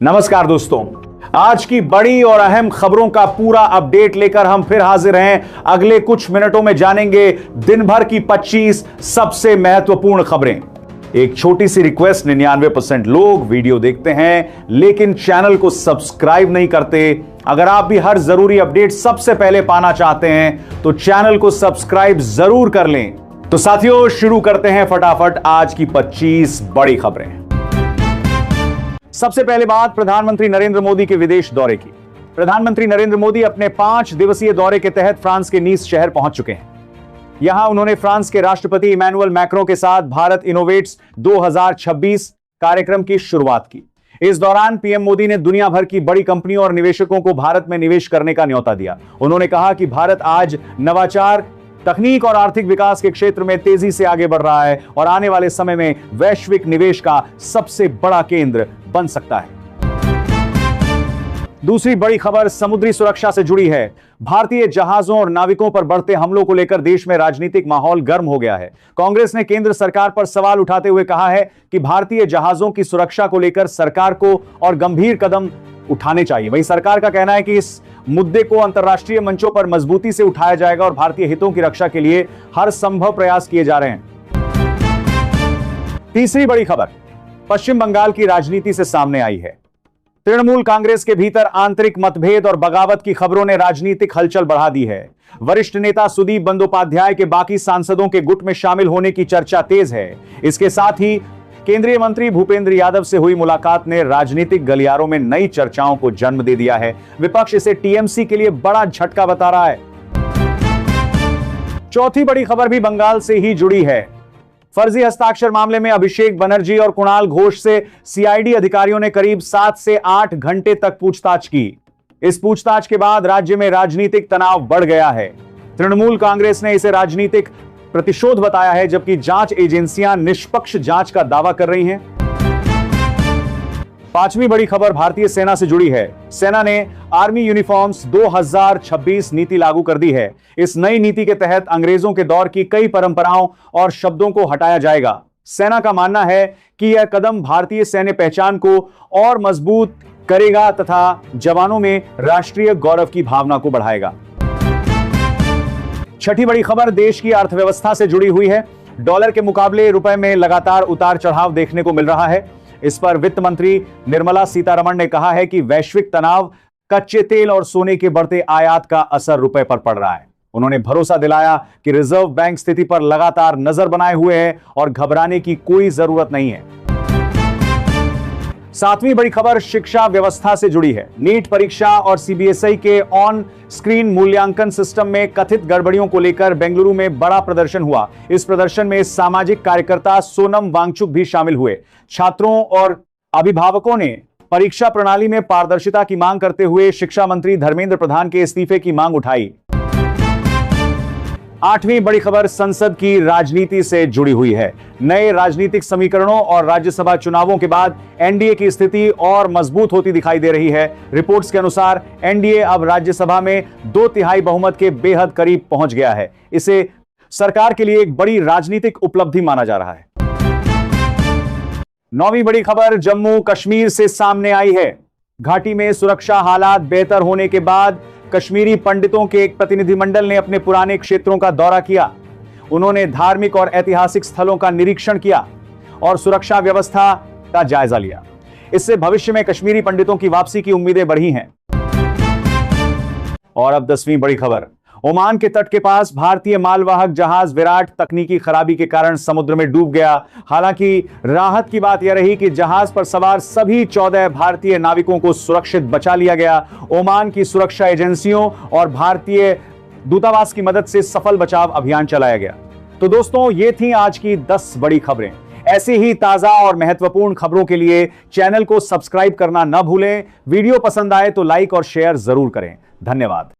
नमस्कार दोस्तों, आज की बड़ी और अहम खबरों का पूरा अपडेट लेकर हम फिर हाजिर हैं। अगले कुछ मिनटों में जानेंगे दिन भर की 25 सबसे महत्वपूर्ण खबरें। एक छोटी सी रिक्वेस्ट, 99% लोग वीडियो देखते हैं लेकिन चैनल को सब्सक्राइब नहीं करते। अगर आप भी हर जरूरी अपडेट सबसे पहले पाना चाहते हैं तो चैनल को सब्सक्राइब जरूर कर लें। तो साथियों, शुरू करते हैं फटाफट आज की 25 बड़ी खबरें। सबसे पहले बात प्रधानमंत्री नरेंद्र मोदी के विदेश दौरे की। प्रधानमंत्री नरेंद्र मोदी अपने 5 दिवसीय दौरे के तहत फ्रांस के नीस शहर पहुंच चुके हैं। यहां उन्होंने फ्रांस के राष्ट्रपति इमैनुअल मैक्रों के साथ भारत इनोवेट्स 2026 कार्यक्रम की शुरुआत की। इस दौरान पीएम मोदी ने दुनिया भर की बड़ी कंपनियों और निवेशकों को भारत में निवेश करने का न्योता दिया। उन्होंने कहा कि भारत आज नवाचार, तकनीक और आर्थिक विकास के क्षेत्र में तेजी से आगे बढ़ रहा है और आने वाले समय में वैश्विक निवेश का सबसे बड़ा केंद्र बन सकता है। दूसरी बड़ी खबर समुद्री सुरक्षा से जुड़ी है। भारतीय जहाजों और नाविकों पर बढ़ते हमलों को लेकर देश में राजनीतिक माहौल गर्म हो गया है। कांग्रेस ने केंद्र सरकार पर सवाल उठाते हुए कहा है कि भारतीय जहाजों की सुरक्षा को लेकर सरकार को और गंभीर कदम उठाने चाहिए। वहीं सरकार का कहना है कि इस मुद्दे को अंतर्राष्ट्रीय मंचों पर मजबूती से उठाया जाएगा और भारतीय हितों की रक्षा के लिए हर संभव प्रयास किए जा रहे हैं। तीसरी बड़ी खबर पश्चिम बंगाल की राजनीति से सामने आई है। तृणमूल कांग्रेस के भीतर आंतरिक मतभेद और बगावत की खबरों ने राजनीतिक हलचल बढ़ा दी है। वरिष्ठ नेता सुदीप बंदोपाध्याय के बाकी सांसदों के गुट में शामिल होने की चर्चा तेज है। इसके साथ ही केंद्रीय मंत्री भूपेंद्र यादव से हुई मुलाकात ने राजनीतिक गलियारों में नई चर्चाओं को जन्म दे दिया है। विपक्ष इसे टीएमसी के लिए बड़ा झटका बता रहा है। चौथी बड़ी खबर भी बंगाल से ही जुड़ी है। फर्जी हस्ताक्षर मामले में अभिषेक बनर्जी और कुणाल घोष से सीआईडी अधिकारियों ने करीब 7 से 8 घंटे तक पूछताछ की। इस पूछताछ के बाद राज्य में राजनीतिक तनाव बढ़ गया है। तृणमूल कांग्रेस ने इसे राजनीतिक प्रतिशोध बताया है, जबकि जांच एजेंसियां निष्पक्ष जांच का दावा कर रही हैं। पांचवी बड़ी खबर भारतीय सेना से जुड़ी है। सेना ने आर्मी यूनिफॉर्म्स 2026 नीति लागू कर दी है। इस नई नीति के तहत अंग्रेजों के दौर की कई परंपराओं और शब्दों को हटाया जाएगा। सेना का मानना है कि यह कदम भारतीय सैन्य पहचान को और मजबूत करेगा तथा जवानों में राष्ट्रीय गौरव की भावना को बढ़ाएगा। छठी बड़ी खबर देश की अर्थव्यवस्था से जुड़ी हुई है। डॉलर के मुकाबले रुपए में लगातार उतार चढ़ाव देखने को मिल रहा है। इस पर वित्त मंत्री निर्मला सीतारमण ने कहा है कि वैश्विक तनाव, कच्चे तेल और सोने के बढ़ते आयात का असर रुपए पर पड़ रहा है। उन्होंने भरोसा दिलाया कि रिजर्व बैंक स्थिति पर लगातार नजर बनाए हुए है और घबराने की कोई जरूरत नहीं है। सातवीं बड़ी खबर शिक्षा व्यवस्था से जुड़ी है। नीट परीक्षा और सीबीएसई के ऑन स्क्रीन मूल्यांकन सिस्टम में कथित गड़बड़ियों को लेकर बेंगलुरु में बड़ा प्रदर्शन हुआ। इस प्रदर्शन में सामाजिक कार्यकर्ता सोनम वांगचुक भी शामिल हुए। छात्रों और अभिभावकों ने परीक्षा प्रणाली में पारदर्शिता की मांग करते हुए शिक्षा मंत्री धर्मेंद्र प्रधान के इस्तीफे की मांग उठाई। आठवीं बड़ी खबर संसद की राजनीति से जुड़ी हुई है। नए राजनीतिक समीकरणों और राज्यसभा चुनावों के बाद एनडीए की स्थिति और मजबूत होती दिखाई दे रही है। रिपोर्ट्स के अनुसार एनडीए अब राज्यसभा में 2/3 बहुमत के बेहद करीब पहुंच गया है। इसे सरकार के लिए एक बड़ी राजनीतिक उपलब्धि माना जा रहा है। नौवीं बड़ी खबर जम्मू कश्मीर से सामने आई है। घाटी में सुरक्षा हालात बेहतर होने के बाद कश्मीरी पंडितों के एक प्रतिनिधिमंडल ने अपने पुराने क्षेत्रों का दौरा किया। उन्होंने धार्मिक और ऐतिहासिक स्थलों का निरीक्षण किया और सुरक्षा व्यवस्था का जायजा लिया। इससे भविष्य में कश्मीरी पंडितों की वापसी की उम्मीदें बढ़ी हैं। और अब 10वीं बड़ी खबर, ओमान के तट के पास भारतीय मालवाहक जहाज विराट तकनीकी खराबी के कारण समुद्र में डूब गया। हालांकि राहत की बात यह रही कि जहाज पर सवार सभी 14 भारतीय नाविकों को सुरक्षित बचा लिया गया। ओमान की सुरक्षा एजेंसियों और भारतीय दूतावास की मदद से सफल बचाव अभियान चलाया गया। तो दोस्तों, ये थी आज की 10 बड़ी खबरें। ऐसी ही ताजा और महत्वपूर्ण खबरों के लिए चैनल को सब्सक्राइब करना न भूलें। वीडियो पसंद आए तो लाइक और शेयर जरूर करें। धन्यवाद।